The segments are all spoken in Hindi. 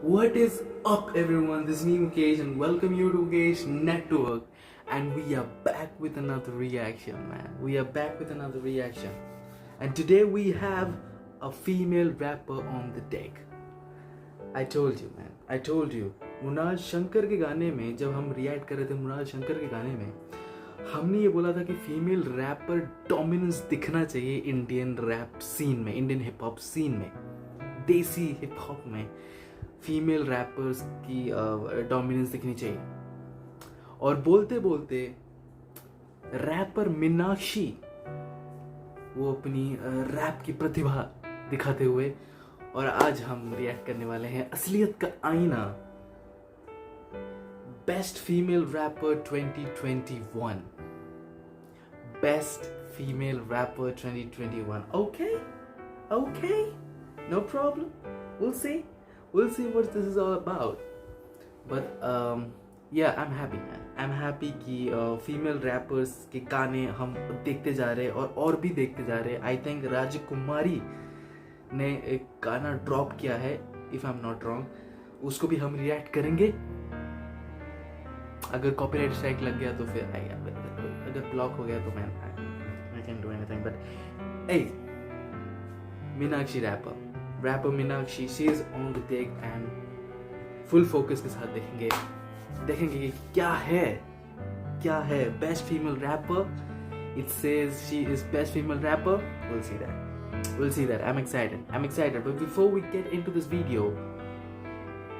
What is up, everyone? This is me Mukesh and welcome you to Mukesh Network. And we are back with another reaction, man. We are back with another reaction. And today we have a female rapper on the deck. I told you, man. I told you. मुनाज Shankar के गाने में जब हम रिएक्ट कर रहे थे मुनाज शंकर के गाने में हमने ये बोला था कि फीमेल रैपर डोमिनेंस दिखना चाहिए इंडियन रैप सीन में, इंडियन हिप हॉप सीन में, देसी हिप हॉप में फीमेल रैपर्स की डोमिनेंस दिखनी चाहिए। और बोलते बोलते रैपर मीनाक्षी वो अपनी रैप की प्रतिभा दिखाते हुए, और आज हम रिएक्ट करने वाले हैं असलियत का आईना, best female rapper 2021, best female rapper 2021। okay, no problem, we'll see what this is all about, but yeah, I'm happy, man. I'm happy कि फीमेल रैपर्स के गाने हम देखते जा रहे हैं और भी देखते जा रहे हैं। आई थिंक राजकुमारी ने एक गाना ड्रॉप किया है, if I am not wrong, उसको भी हम रिएक्ट करेंगे। अगर कॉपीराइट स्ट्राइक लग गया तो फिर आएगा, अगर ब्लॉक हो गया तो मैं I can do anything. But a Meenakshi rapper Meenakshi, she is on the take and full focus के साथ देखेंगे कि क्या है best female rapper. It says she is best female rapper. We'll see that. I'm excited. But before we get into this video,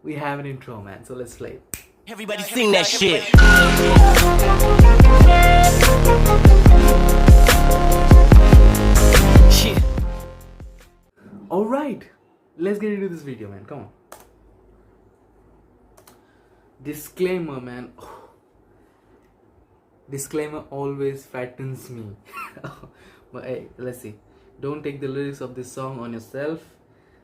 we have an intro, man. So let's play it. Everybody sing that shit. Shit. All right, let's get into this video, man. Come on. Disclaimer, man. Disclaimer always fattens me. But hey, let's see. Don't take the lyrics of this song on yourself.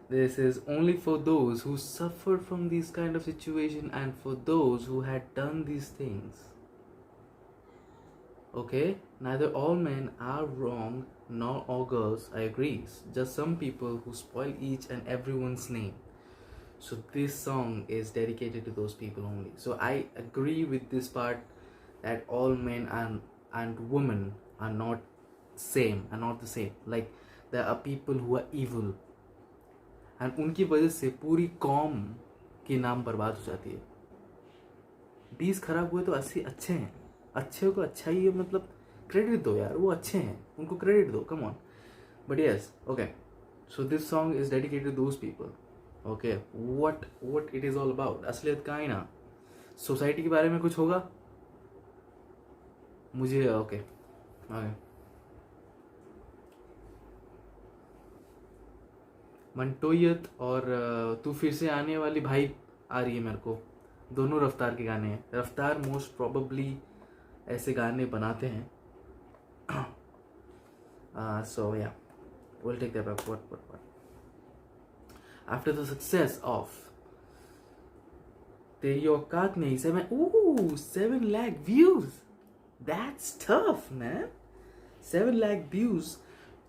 This is only for those who suffered from these kind of situation and for those who had done these things. Okay? Neither all men are wrong nor all girls, I agree. Just some people who spoil each and everyone's name. So this song is dedicated to those people only. So I agree with this part that all men and women are not the same. Like there are people who are evil and उनकी वजह से पूरी कौम की नाम बर्बाद हो जाती है। 20 खराब हुए तो 80 अच्छे हैं, अच्छे को अच्छा ही मतलब क्रेडिट दो यार, वो अच्छे हैं, उनको क्रेडिट दो, come on. But yes, okay, so this song is dedicated to those people. Okay, what it is all about, असलियत का आईना, सोसाइटी के बारे में कुछ होगा मुझे। ओके मंटोयत और तू फिर से आने वाली भाई आ रही है मेरे को, दोनों रफ्तार के गाने हैं। रफ्तार मोस्ट प्रोबेबली ऐसे गाने बनाते हैं। So ya will take that back. What after the success of तेरी औकात नहीं 7 lakh views, that's tough man. 7 lakh views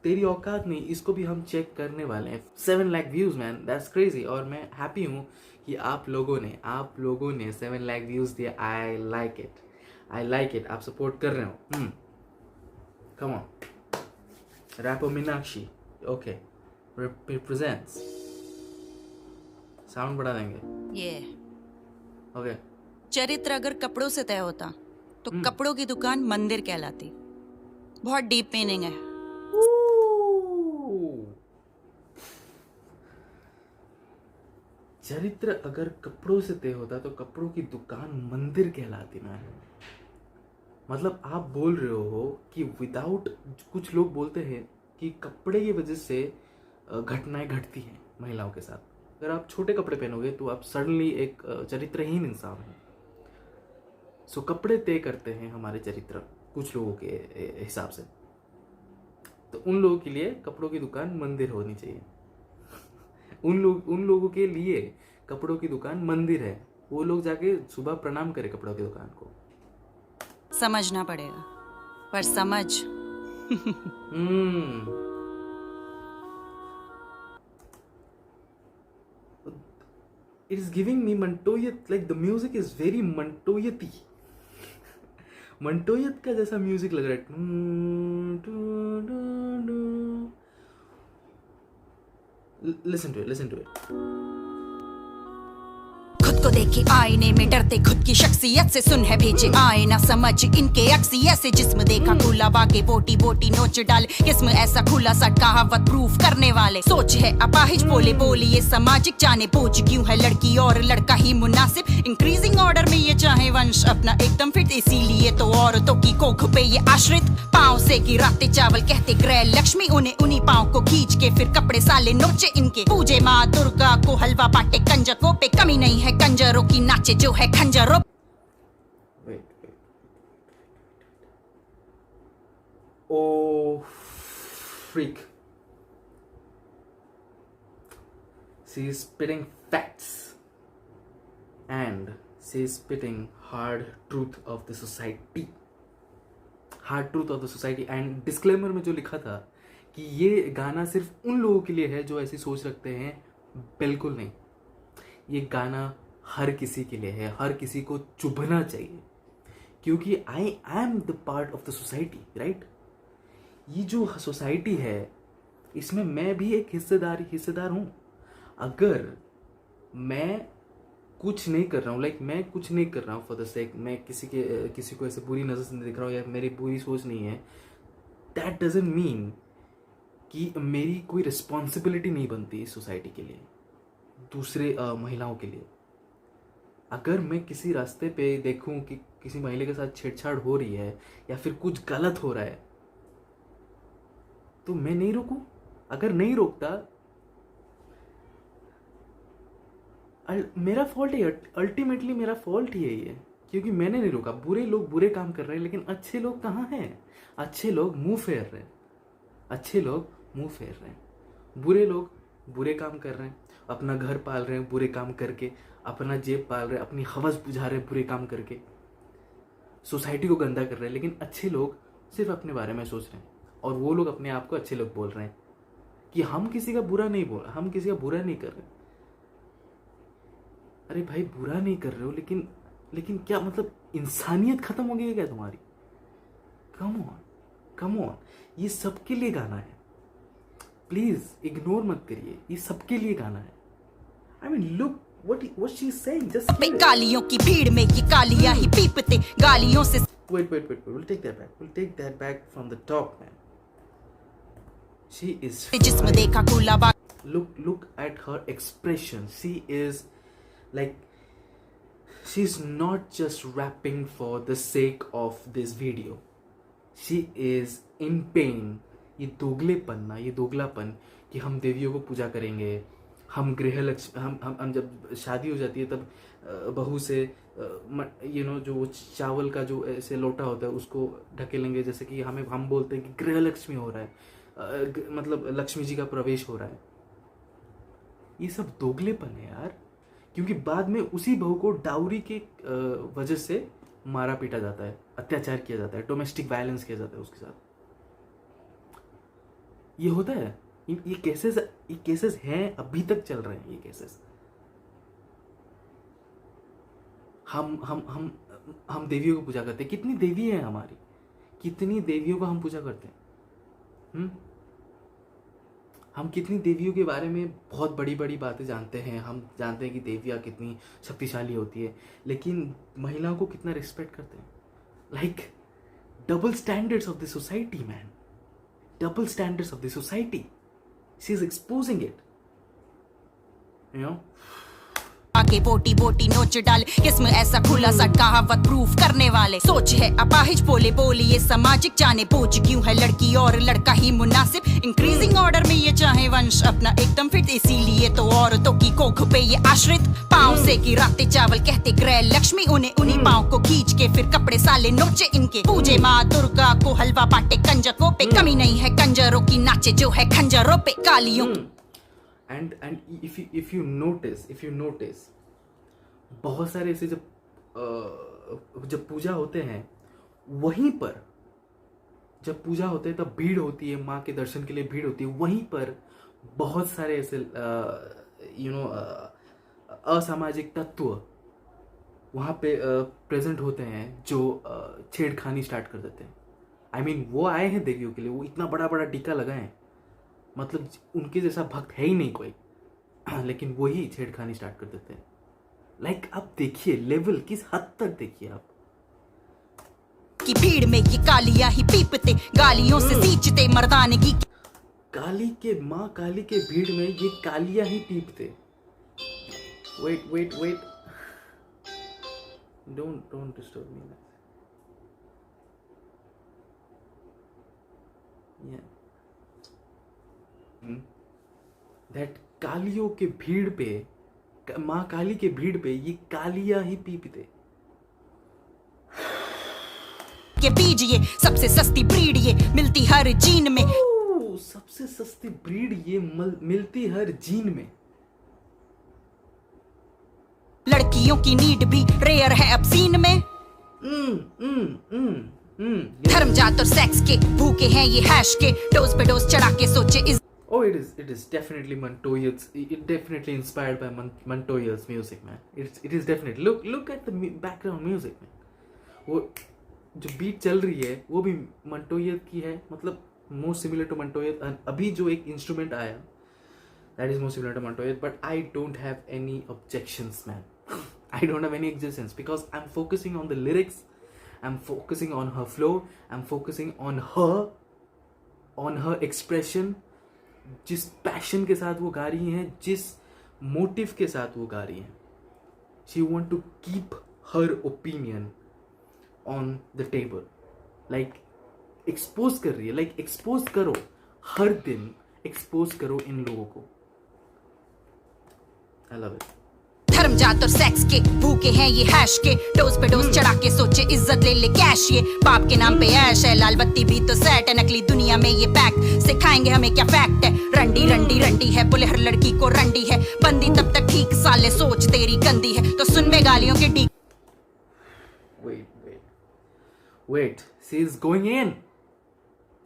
तेरी औकात नहीं, इसको भी हम चेक करने वाले हैं। 7 lakh views man, that's crazy. और मैं हैप्पी हूँ कि आप लोगों ने 7 लाख व्यूज दिया। I like it. आप सपोर्ट कर रहे हो। Come on, rapper Meenakshi, okay, represents. Sound बढ़ा देंगे ये ओके। चरित्र अगर कपड़ों से तय होता तो कपड़ों की दुकान मंदिर कहलाती। बहुत डीप मीनिंग है। चरित्र अगर कपड़ों से तय होता तो कपड़ों की दुकान मंदिर कहलाती ना। मतलब आप बोल रहे हो कि विदाउट, कुछ लोग बोलते हैं कि कपड़े की वजह से घटनाएं घटती हैं महिलाओं के साथ। अगर आप छोटे कपड़े पहनोगे तो आप सडनली एक चरित्रहीन इंसान हो। सो कपड़े तय करते हैं हमारे चरित्र कुछ लोगों के हिसाब से। तो उन लोगों के लिए कपड़ों की दुकान मंदिर होनी चाहिए। उन लोगों के लिए कपड़ों की दुकान मंदिर है। वो लोग जाके सुबह प्रणाम करें कपड़ों की दुकान को। समझना पड़ेगा, पर समझ it is giving me Mantoyat, like the music is very Mantoyati. मंटोयत का जैसा म्यूजिक लग रहा है. Listen to it. खुद को देखे आईने में डरते खुद की शख्सियत से सुन है भेजे आए ना समझ इनके अक्सी ऐसे जिस्म देखा खुला बाके बोटी बोटी नोच डाले किस्म ऐसा खुला सा कहावत प्रूफ करने वाले सोच है अपाहिज बोले बोली ये सामाजिक जाने बोझ क्यों है लड़की और लड़का ही मुनासिब इंक्रीजिंग ऑर्डर में ये चाहे वंश अपना एकदम फिट इसीलिए तो औरतों की कोख पे ये आश्रित पाँव से गिराते चावल कहते ग्रह लक्ष्मी उन्हें उन्हीं पाँव को खींच के फिर कपड़े साले नोचे इनके पूजे माँ दुर्गा को हलवा बांटे कंजकों पे कमी नहीं है कंजरों की नाचे जो है खंजरों. Wait. Oh, freak. She is spitting facts and she is spitting hard truth of the society. Hard truth of the society. And disclaimer में जो लिखा था कि ये गाना सिर्फ उन लोगों के लिए है जो ऐसी सोच रखते हैं, बिल्कुल नहीं. ये गाना हर किसी के लिए है, हर किसी को चुभना चाहिए क्योंकि I am the part of the society, right. ये जो सोसाइटी है इसमें मैं भी एक हिस्सेदार हूँ. अगर मैं कुछ नहीं कर रहा हूँ, मैं कुछ नहीं कर रहा हूँ फॉर द सेक, मैं किसी को ऐसे बुरी नज़र से नहीं दिख रहा हूँ या मेरी बुरी सोच नहीं है, दैट डजंट मीन कि मेरी कोई रिस्पॉन्सिबिलिटी नहीं बनती इस सोसाइटी के लिए, दूसरे महिलाओं के लिए. अगर मैं किसी रास्ते पे देखूं कि किसी महिला के साथ छेड़छाड़ हो रही है या फिर कुछ गलत हो रहा है तो मैं नहीं रोकूं. अगर नहीं रोकता मेरा फॉल्ट है, अल्टीमेटली मेरा फॉल्ट ही है ये, क्योंकि मैंने नहीं रोका. बुरे लोग बुरे काम कर रहे हैं लेकिन अच्छे लोग कहाँ हैं? अच्छे लोग मुंह फेर रहे हैं. बुरे लोग बुरे काम कर रहे हैं, अपना घर पाल रहे हैं बुरे काम करके, अपना जेब पाल रहे हैं, अपनी हवस बुझा रहे हैं बुरे काम करके, सोसाइटी को गंदा कर रहे हैं. लेकिन अच्छे लोग सिर्फ अपने बारे में सोच रहे हैं और वो लोग अपने आप को अच्छे लोग बोल रहे हैं कि हम किसी का बुरा नहीं कर रहे. अरे भाई, बुरा नहीं कर रहे हो लेकिन क्या मतलब इंसानियत खत्म हो गई है क्या तुम्हारी? Come on. ये सबके लिए गाना है, प्लीज इग्नोर मत करिए. ये सबके लिए गाना है. I mean look what she's saying, just पे गालियों की भीड़ में ये कालियां ही पीपते गालियों से. Wait, we'll take that back from the top, man. She is जिस्म देखा खुला बा. Look at her expression. She is like, she's not just rapping for the sake of this video. She is in pain. ये दोगलापन कि हम देवियों को पूजा करेंगे, हम गृह लक्ष्मी, हम जब शादी हो जाती है तब बहू से जो चावल का जो ऐसे लोटा होता है उसको ढकेलेंगे, जैसे कि हम बोलते हैं कि गृह लक्ष्मी हो रहा है, मतलब लक्ष्मी जी का प्रवेश हो रहा है. ये सब दोगलेपन है यार, क्योंकि बाद में उसी बहू को डाउरी के वजह से मारा पीटा जाता है, अत्याचार किया जाता है, डोमेस्टिक वायलेंस किया जाता है उसके साथ. ये होता है. ये केसेस हैं, अभी तक चल रहे हैं ये केसेस. हम देवियों को पूजा करते हैं. कितनी देवी है हमारी, कितनी देवियों को हम पूजा करते हैं. हम कितनी देवियों के बारे में बहुत बड़ी बड़ी बातें जानते हैं. हम जानते हैं कि देवियाँ कितनी शक्तिशाली होती है, लेकिन महिलाओं को कितना रिस्पेक्ट करते हैं. Like double standards of the society, man. Double standards of the society. She is exposing it. You know? आके बोटी बोटी नोच डाले किस्म ऐसा खुला सा कहावत प्रूफ करने वाले सोच है अपाहिज बोले बोली ये सामाजिक जाने बोझ क्यों है लड़की और लड़का ही मुनासिब इंक्रीजिंग ऑर्डर में ये चाहे वंश अपना एकदम फिट इसीलिए तो औरतों की कोख पे ये आश्रित पाँव से गिराते चावल कहते ग्रह लक्ष्मी उन्हें उन्हीं पाँव को खींच के फिर कपड़े साले नोचे इनके पूजे माँ दुर्गा को हलवा बांटे कंजकों पे कमी नहीं है कंजरों की नाचे जो है खंजरों पे कालियों. And if you notice बहुत सारे ऐसे जब पूजा होते हैं, वहीं पर जब पूजा होते हैं तब भीड़ होती है, माँ के दर्शन के लिए भीड़ होती है. वहीं पर बहुत सारे ऐसे असामाजिक तत्व वहाँ पे प्रेजेंट होते हैं जो छेड़खानी स्टार्ट कर देते हैं। आई मीन वो आए हैं देवियों के लिए, वो इतना बड़ा बड़ा टीका लगाए हैं, मतलब उनके जैसा भक्त है ही नहीं कोई, लेकिन वही छेड़खानी स्टार्ट कर देते हैं। लाइक आप देखिए लेवल किस हद तक, देखिए आप। की भीड़ में ये कालियां ही पीपते, गालियों से सींचते मर्दानगी की। काली के माँ काली के भीड़ में ये कालियां ही पीपते। Wait wait wait, don't disturb me. That कालियों के भीड़ पे, माँ काली के भीड़ पे ये कालियां ही पीपते। के बीज ये सबसे सस्ती ब्रीड ये मिलती हर जीन में। सबसे सस्ती ब्रीड ये मिलती हर जीन में। लड़कियों की नीड भी रेयर है अब सीन में। धर्म जात और सेक्स के भूखे हैं ये हैश के, डोज पे डोज चढ़ा के सोचे इस। Oh, it is definitely Montoya's. It definitely inspired by Montoya's music, man. It is definitely. Look at the background music, man. वो जो बीट चल रही है वो भी मंटोया की है, मतलब मोस्ट सिमिलर टू मंटोया। अभी जो एक इंस्ट्रूमेंट आया that is most similar to मंटोया, but I don't have any objections man. I don't have any objections because I am focusing on the lyrics, I am focusing on her flow, I am focusing on her expression. जिस पैशन के साथ वो गा रही हैं, जिस मोटिव के साथ वो गा रही हैं, she want to keep her opinion on the table. Like expose कर रही है, लाइक एक्सपोज करो, हर दिन एक्सपोज करो इन लोगों को। I love it. धर्म जात और सेक्स के भूखे हैं ये हैश के, डोज पे डोज चढ़ा के सोचे इज्जत ले ले कैश ये। बाप के नाम पे ऐश है, लाल बत्ती भी तो सेट है, नकली दुनिया में ये पैक सिखाएंगे हमें क्या फैक्ट है। रंडी रंडी रंडी है, बोले हर लड़की को रंडी है, बंदी तब तक ठीक साले सोच तेरी गंदी है, तो सुन में गालियों की D. Wait, she is going in.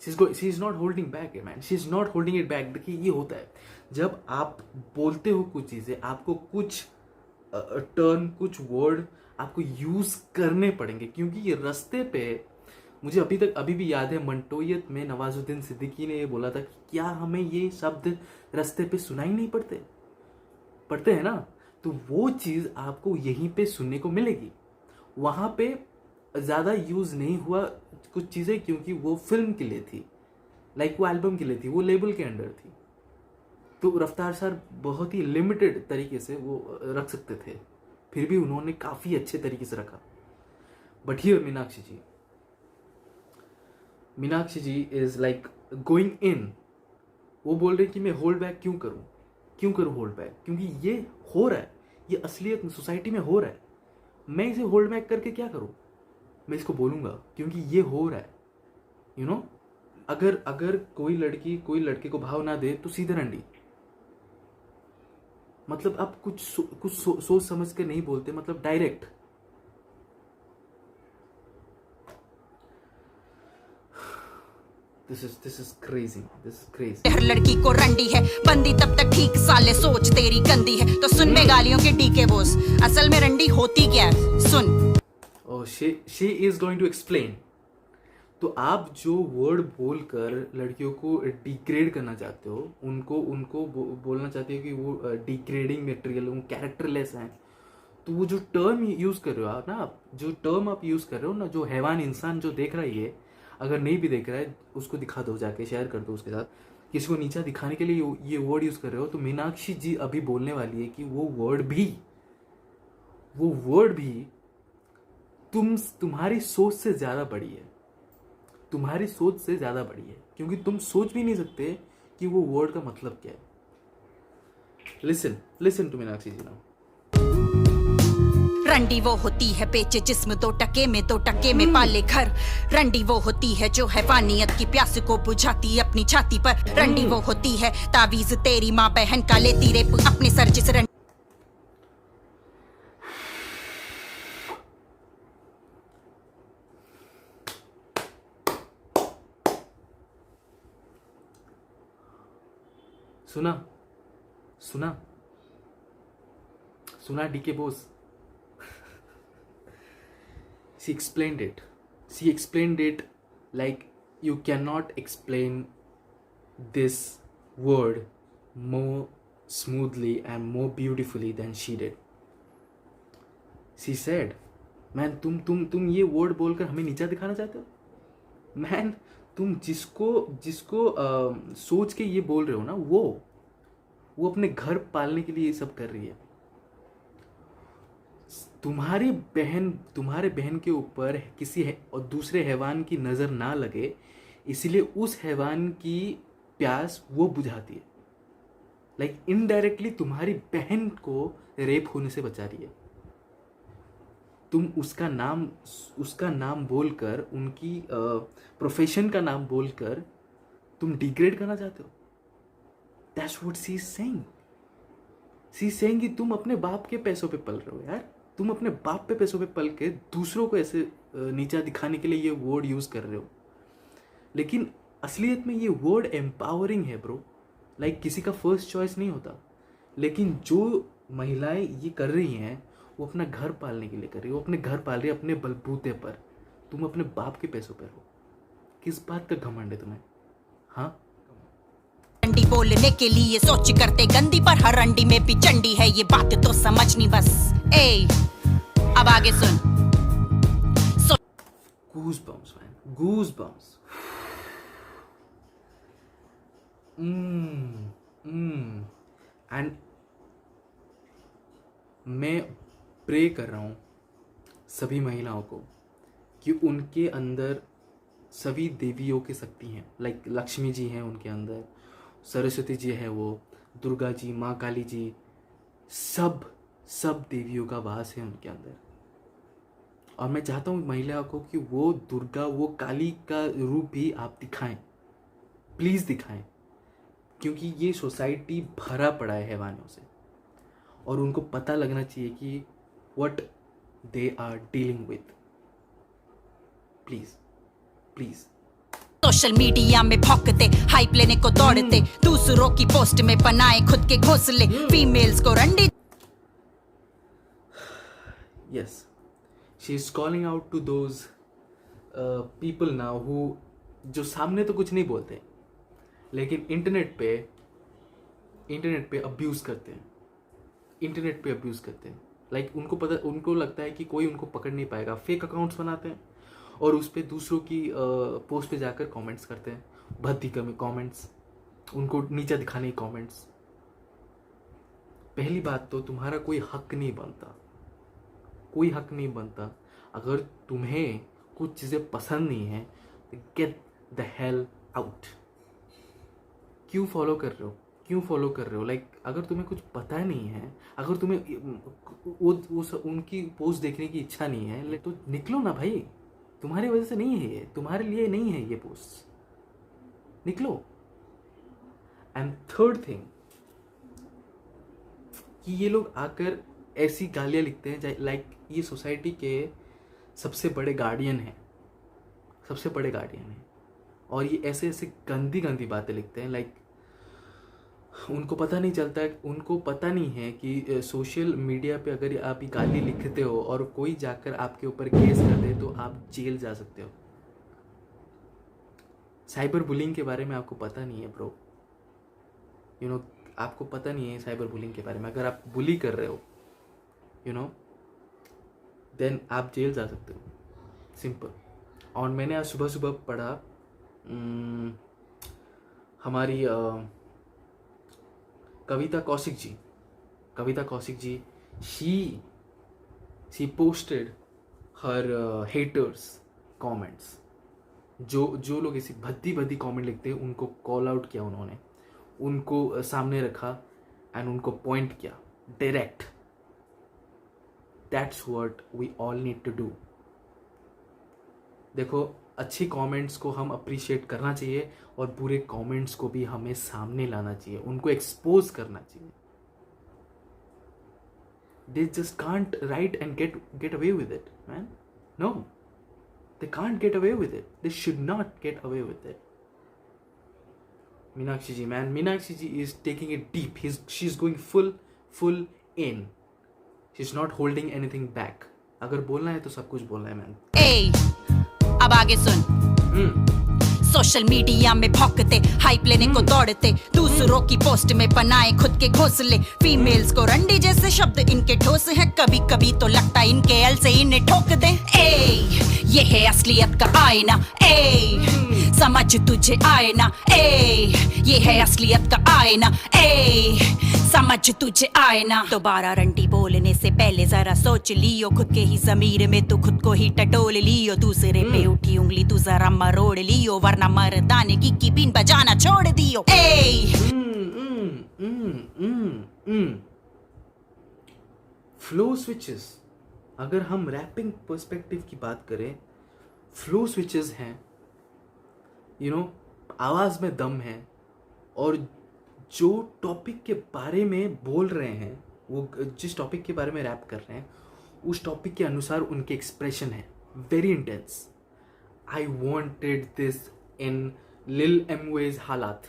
She is not holding back, man. She is not holding it back. देखिए ये होता है जब आप बोलते हो कुछ चीजें, आपको कुछ टर्न, कुछ वर्ड आपको यूज करने पड़ेंगे, क्योंकि ये रास्ते पे मुझे अभी भी याद है मंटोयत में नवाजुद्दीन सिद्दीकी ने ये बोला था कि क्या हमें ये शब्द रास्ते पे सुनाई नहीं पड़ते हैं ना, तो वो चीज आपको यहीं पे सुनने को मिलेगी। वहां पे ज़्यादा यूज़ नहीं हुआ कुछ चीज़ें, क्योंकि वो फिल्म के लिए थी, लाइक वो एल्बम के लिए थी, वो लेबल के अंडर थी, तो रफ्तार सर बहुत ही लिमिटेड तरीके से वो रख सकते थे, फिर भी उन्होंने काफ़ी अच्छे तरीके से रखा। But here Meenakshi ji is like going in. वो बोल रहे कि मैं होल्ड बैक क्यों करूँ होल्ड बैक, क्योंकि ये हो रहा है, ये असलियत सोसाइटी में हो रहा है। मैं इसे होल्ड बैक करके क्या करूँ, मैं इसको बोलूँगा क्योंकि ये हो रहा है। यू नो, अगर कोई लड़की कोई लड़के को भाव ना दे तो सीधे रंडी, मतलब आप कुछ सोच समझ के नहीं बोलते, मतलब डायरेक्ट। This is crazy. हर लड़की को रंडी है, बंदी तब तक ठीक साले सोच तेरी गंदी है, तो सुन में गालियों के डीके बोस, असल में रंडी होती क्या है सुन। Oh, she is going to explain. तो आप जो वर्ड बोलकर लड़कियों को डिग्रेड करना चाहते हो, उनको बोलना चाहते हो कि वो डिग्रेडिंग मटेरियल, वो कैरेक्टरलेस हैं, तो वो जो टर्म यूज़ कर रहे हो आप ना, जो टर्म आप यूज़ कर रहे हो ना, जो हैवान इंसान जो देख रहा है, अगर नहीं भी देख रहा है उसको दिखा दो, जाके शेयर कर दो उसके साथ। किसी को नीचा दिखाने के लिए ये वर्ड यूज़ कर रहे हो, तो मीनाक्षी जी अभी बोलने वाली है कि वो वर्ड भी तुम्हारी सोच से ज़्यादा बड़ी है, तुम्हारी सोच से ज़्यादा बड़ी है, क्योंकि तुम सोच भी नहीं सकते कि वो वर्ड का मतलब क्या है। Listen to Meenakshi ji now. रंडी वो होती है बेचे जिस्म 2 टके में 2 टके में पाले घर। रंडी वो होती है जो हैवानियत की प्यास को बुझाती है अपनी छाती पर। रंडी वो होती है तावीज तेरी माँ बहन का लेती रेप अपने सर जिस रंडी। सुना DK Bose? She explained it. She explained it like you cannot explain this word more smoothly and more beautifully than she did. She said, "Man, तुम ये word बोलकर हमें नीचा दिखाना चाहते हो? Man, तुम जिसको सोच के ये बोल रहे हो ना, वो अपने घर पालने के लिए ये सब कर रही है। तुम्हारे बहन के ऊपर किसी और दूसरे हैवान की नज़र ना लगे, इसलिए उस हैवान की प्यास वो बुझाती है। लाइक इनडायरेक्टली तुम्हारी बहन को रेप होने से बचा रही है। तुम उसका नाम बोलकर, उनकी प्रोफेशन का नाम बोलकर तुम डिग्रेड करना चाहते हो। That's what she is saying. She is saying कि तुम अपने बाप के पैसों पे पल रहे हो यार। तुम अपने बाप पे पैसों पे पल के दूसरों को ऐसे नीचा दिखाने के लिए ये वर्ड यूज़ कर रहे हो। लेकिन असलियत में ये वर्ड एम्पावरिंग है ब्रो। लाइक किसी का फर्स्ट चॉइस नहीं होता, लेकिन जो महिलाएं ये कर रही हैं वो अपना घर पालने के लिए कर रही है। वो अपने घर पाल रही है अपने बलबूते पर। तुम अपने बाप के पैसों पर हो। किस बात का घमंड है तुम्हें? हाँ, अंडी बोलने के लिए सोच करते गंदी, पर हर अंडी में भी चंडी है, ये बात तो समझनी बस। ए अब आगे सुन। Goosebumps, man. Goosebumps. And मैं प्रे कर रहा हूँ सभी महिलाओं को कि उनके अंदर सभी देवियों की शक्ति हैं। लाइक लक्ष्मी जी हैं उनके अंदर, सरस्वती जी है, वो दुर्गा जी, माँ काली जी, सब देवियों का वास है उनके अंदर। और मैं चाहता हूँ महिलाओं को कि वो दुर्गा, वो काली का रूप भी आप दिखाएं, प्लीज़ दिखाएं। क्योंकि ये सोसाइटी भरा पड़ा है हैवानों से, और उनको पता लगना चाहिए कि what they are dealing with. Please please. Social media में भौंकते, हाइप लेने को दौड़ते, दूसरों की पोस्ट में बनाए खुद के घोंसले, फीमेल्स को रंडी। Yes, she is calling out to those people now who जो सामने तो कुछ नहीं बोलते, लेकिन इंटरनेट पे अब्यूज़ करते हैं। इंटरनेट पे अब्यूज़ करते हैं। लाइक उनको लगता है कि कोई उनको पकड़ नहीं पाएगा। फेक अकाउंट्स बनाते हैं और उस पर दूसरों की पोस्ट पे जाकर कमेंट्स करते हैं, भद्दी कमेंट्स, उनको नीचा दिखाने की कमेंट्स। पहली बात तो तुम्हारा कोई हक नहीं बनता, कोई हक नहीं बनता। अगर तुम्हें कुछ चीज़ें पसंद नहीं है तो गेट द हेल आउट। क्यों फॉलो कर रहे हो? लाइक अगर तुम्हें कुछ पता नहीं है, अगर तुम्हें उनकी पोस्ट देखने की इच्छा नहीं है, तो निकलो ना भाई। तुम्हारी वजह से नहीं है ये, तुम्हारे लिए नहीं है ये पोस्ट, निकलो। एंड थर्ड थिंग कि ये लोग आकर ऐसी गालियाँ लिखते हैं लाइक ये सोसाइटी के सबसे बड़े गार्डियन हैं, और ये ऐसे गंदी बातें लिखते हैं। लाइक उनको पता नहीं है कि सोशल मीडिया पे अगर आप ये गाली लिखते हो और कोई जाकर आपके ऊपर केस कर दे तो आप जेल जा सकते हो। साइबर बुलिंग के बारे में आपको पता नहीं है ब्रो, आपको पता नहीं है साइबर बुलिंग के बारे में। अगर आप बुली कर रहे हो देन आप जेल जा सकते हो, सिंपल। और मैंने आज सुबह पढ़ा हमारी Kavita Kaushik ji she posted her haters comments. जो लोग ऐसी भद्दी कमेंट लिखते हैं उनको कॉल आउट किया उन्होंने, उनको सामने रखा एंड उनको पॉइंट किया direct. That's what we all need to do. देखो, अच्छी कमेंट्स को हम अप्रिशिएट करना चाहिए और बुरे कमेंट्स को भी हमें सामने लाना चाहिए, उनको एक्सपोज करना चाहिए। They just can't write and get away with it, man. No, they can't get away with it. They should not get away with it. Meenakshi ji, man, Meenakshi ji is taking it deep. She's going full in. She is not holding anything back. अगर बोलना है तो सब कुछ बोलना है मैन. ए अब आगे सुन. सोशल मीडिया में भौंकते, हाइप लेने को दौड़ते, दूसरों की पोस्ट में बनाए खुद के घोंसले. फीमेल्स को रंडी जैसे शब्द इनके ठोस है, कभी कभी तो लगता इनके एल से इन्हें ठोक दे. ए ये है असलियत का आईना. ए समझ तुझे आए ना. ए ये है असलियत का आईना. ए समझ तुझे आए ना. दोबारा रंडी बोलने से पहले जरा सोच लियो, खुद के ही जमीर में तू खुद को ही टटोल लियो. दूसरे पे उठी उंगली तू जरा मरोड़ लियो, वरना मर्दाने की बीन बजाना छोड़ दियो. Flow switches. अगर हम रैपिंग पर्सपेक्टिव की बात करें, फ्लो स्विचेस हैं. यू नो, आवाज में दम है, और जो टॉपिक के बारे में बोल रहे हैं, वो जिस टॉपिक के बारे में रैप कर रहे हैं, उस टॉपिक के अनुसार उनके एक्सप्रेशन है very intense. I wanted this in लिल हेमवेज हालात.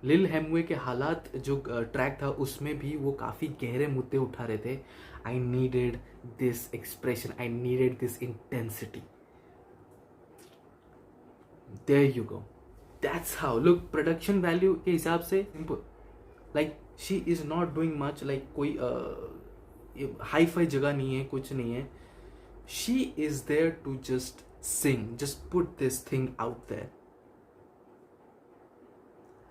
लिल हेमवे के हालात जो ट्रैक था, उसमें भी वो काफ़ी गहरे मुद्दे उठा रहे थे. I needed this expression, I needed this intensity. There you go. That's how. Look, production value के हिसाब से simple. Like she is not doing much. Like कोई हाई फाई जगह नहीं है, कुछ नहीं है. She is there to just sing, just put this thing out there.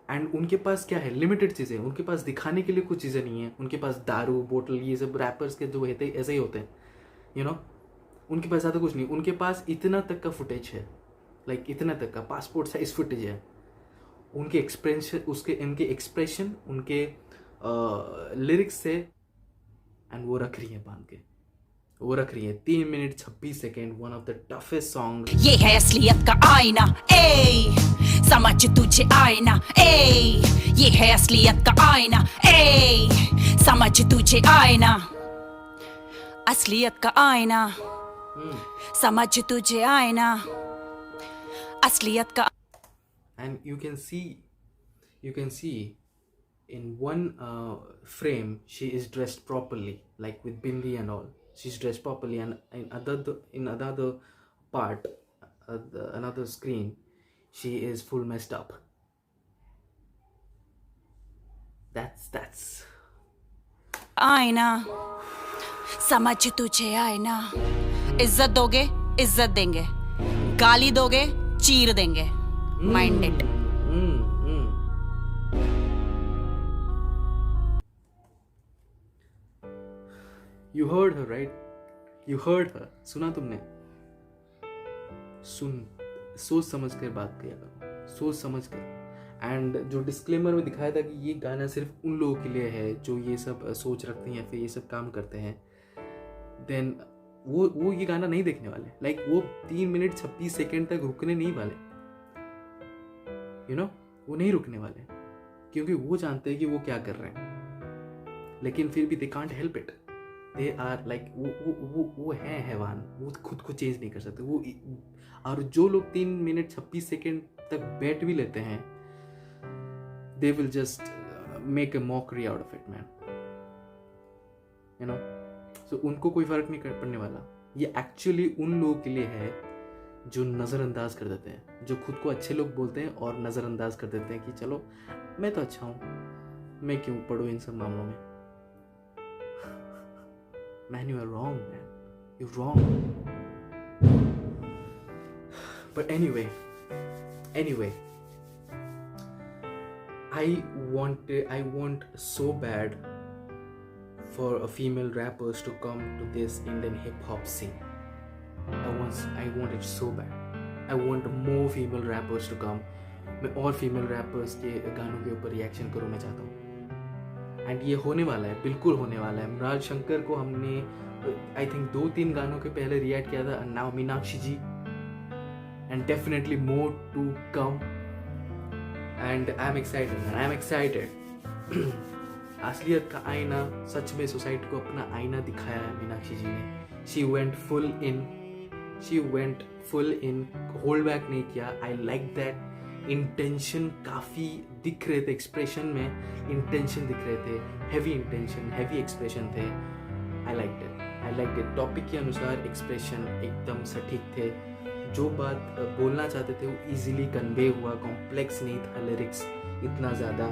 And उनके पास क्या है? लिमिटेड चीज़ें. उनके पास दिखाने के लिए कुछ चीज़ें नहीं है. उनके पास दारू बोतल, ये सब रैपर्स के जो होते हैं ऐसे ही होते हैं. You know, उनके पास ज़्यादा कुछ नहीं. उनके पास इतना तक का फुटेज है. लाइक इतना तक का पासपोर्ट साइज फुटेज है. उनके एक्सप्रेशन, उनके एक्सप्रेशन, उनके लिरिक्स से, एंड वो रख रही है बांध के. वो रख रही है 3 minute 26 second. One of the toughest song. ये है असलियत का आईना. ए समझ तुझे आईना. ए ये है असलियत का आईना. ए समझ तुझे आईना. असलियत का आईना. समझ तुझे आईना. असलियत का. And you can see in one frame she is dressed properly, like with bindi and all. She's dressed properly, and in another part, another screen, she is full messed up. That's आईना. समझ तुझे आईना. इज्जत दोगे, इज्जत देंगे. गाली दोगे, चीर देंगे. Mind it. You heard her, right? You heard her. सुना तुमने? सोच समझ कर बात किया करो. सोच समझ कर. एंड जो डिस्क्लेमर में दिखाया था कि ये गाना सिर्फ उन लोगों के लिए है जो ये सब सोच रखते हैं या फिर ये सब काम करते हैं, देन वो ये गाना नहीं देखने वाले. लाइक वो 3 मिनट 26 सेकेंड तक रुकने नहीं वाले. यू नो, वो नहीं रुकने वाले, क्योंकि वो जानते हैं कि वो क्या कर रहे हैं. लेकिन फिर भी they can't help it. They are like वो है हैवान. वो खुद को चेंज नहीं कर सकते वो. और जो लोग 3 मिनट 26 सेकेंड तक बैठ भी लेते हैं, they will just make a mockery out of it man. You know, so उनको कोई फर्क नहीं पड़ने वाला. ये एक्चुअली उन लोगों के लिए है जो नज़रअंदाज कर देते हैं, जो खुद को अच्छे लोग बोलते हैं और नज़रअंदाज कर देते हैं कि चलो मैं तो अच्छा हूँ, मैं क्यों पढ़ूँ इन सब मामलों में. Man, you are wrong, man. You're wrong. But anyway, I want so bad for a female rappers to come to this Indian hip hop scene. I want it so bad. I want more female rappers to come. मैं और फीमेल रैपर्स के गानों के ऊपर रिएक्शन करूँ मैं चाहता हूँ. एंड ये होने वाला है, बिल्कुल होने वाला है. मृणाल शंकर को हमने आई थिंक 2-3 गानों के पहले रिएक्ट किया था. Now Meenakshi ji, and definitely more to come. And I am excited. असलियत का आईना, सच में सोसाइटी को अपना आईना दिखाया है मीनाक्षी जी ने. She went full in, hold back नहीं किया. I like that. इंटेंशन काफ़ी दिख रहे थे, एक्सप्रेशन में इंटेंशन दिख रहे थे. हैवी इंटेंशन, हैवी एक्सप्रेशन थे. आई लाइक इट। टॉपिक के अनुसार एक्सप्रेशन एकदम सटीक थे, जो बात बोलना चाहते थे वो इजीली कन्वे हुआ, कॉम्प्लेक्स नहीं था, लिरिक्स इतना ज़्यादा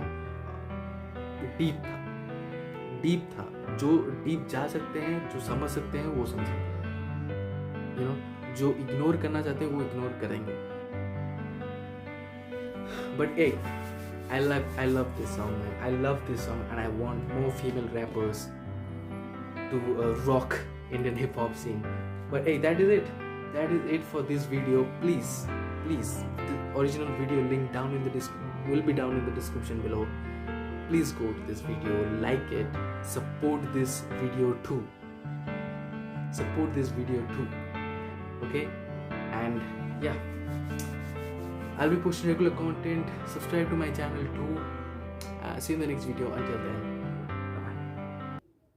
डीप था। जो डीप जा सकते हैं, जो समझ सकते हैं वो समझ सकते हैं, यू नो। जो इग्नोर करना चाहते हैं वो इग्नोर करेंगे। But A I love this song, man. I love this song, and I want more female rappers to rock Indian hip hop scene. But hey, that is it. That is it for this video. Please, the original video link will be down in the description below. Please go to this video, like it, support this video too. Okay, and yeah. I'll be posting regular content. Subscribe to my channel too. See you in the next video. Until then.